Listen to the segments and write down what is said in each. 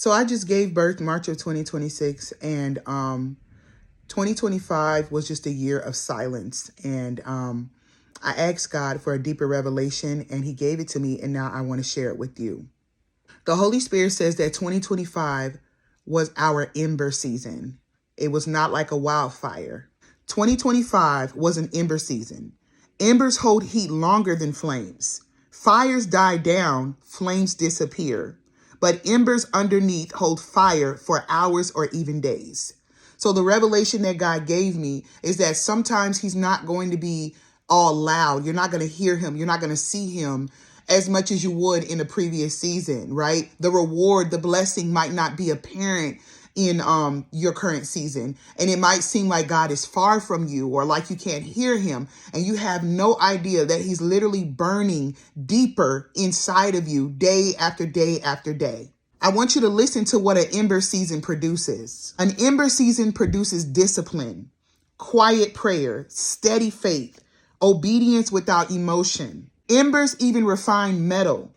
So I just gave birth March of 2026, and 2025 was just a year of silence. And I asked God for a deeper revelation, and he gave it to me, and now I want to share it with you. The Holy Spirit says that 2025 was our ember season. It was not like a wildfire. 2025 was an ember season. Embers hold heat longer than flames. Fires die down, flames disappear. But embers underneath hold fire for hours or even days. So the revelation that God gave me is that sometimes he's not going to be all loud. You're not going to hear him. You're not going to see him as much as you would in the previous season, right? The reward, the blessing might not be apparent in your current season. And it might seem like God is far from you, or like you can't hear him, and you have no idea that he's literally burning deeper inside of you day after day after day. I want you to listen to what an ember season produces. An ember season produces discipline, quiet prayer, steady faith, obedience without emotion. Embers even refine metal.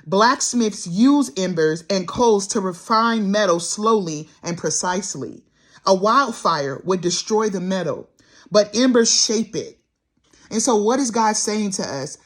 Blacksmiths use embers and coals to refine metal slowly and precisely. A wildfire would destroy the metal, but embers shape it. And so what is God saying to us?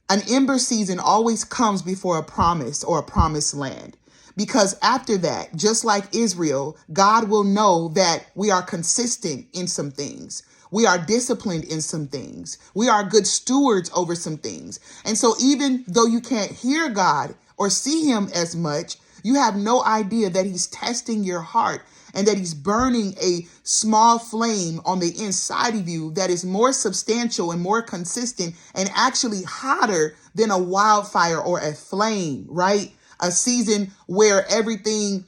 An ember season always comes before a promise or a promised land. Because after that, just like Israel, God will know that we are consistent in some things. We are disciplined in some things. We are good stewards over some things. And so even though you can't hear God or see him as much, you have no idea that he's testing your heart and that he's burning a small flame on the inside of you that is more substantial and more consistent and actually hotter than a wildfire or a flame, right? A season where everything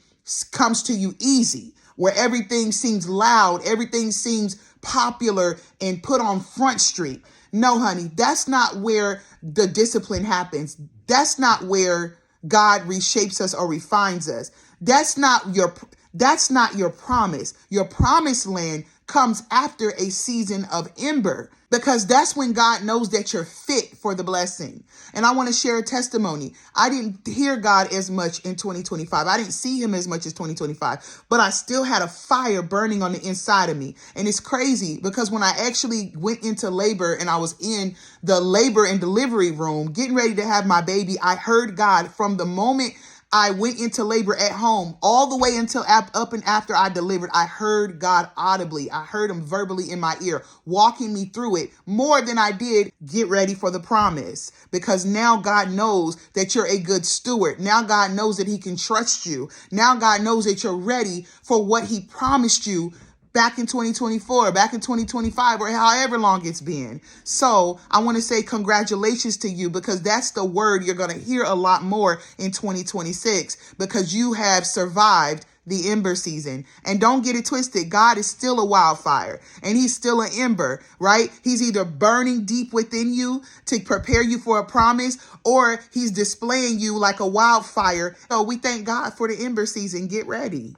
comes to you easy, where everything seems loud, everything seems popular and put on Front Street. No, honey, that's not where the discipline happens. That's not where God reshapes us or refines us. That's not your promise. Your promised land comes after a season of ember, because that's when God knows that you're fit for the blessing. And I want to share a testimony. I didn't hear God as much in 2025. I didn't see him as much as 2025, but I still had a fire burning on the inside of me. And it's crazy because when I actually went into labor and I was in the labor and delivery room, getting ready to have my baby, I heard God from the moment I went into labor at home all the way until up and after I delivered. I heard God audibly. I heard him verbally in my ear, walking me through it more than I did get ready for the promise. Because now God knows that you're a good steward. Now God knows that he can trust you. Now God knows that you're ready for what he promised you back in 2024, back in 2025, or however long it's been. So I want to say congratulations to you, because that's the word you're going to hear a lot more in 2026, because you have survived the ember season. And don't get it twisted. God is still a wildfire and he's still an ember, right? He's either burning deep within you to prepare you for a promise, or he's displaying you like a wildfire. So we thank God for the ember season. Get ready.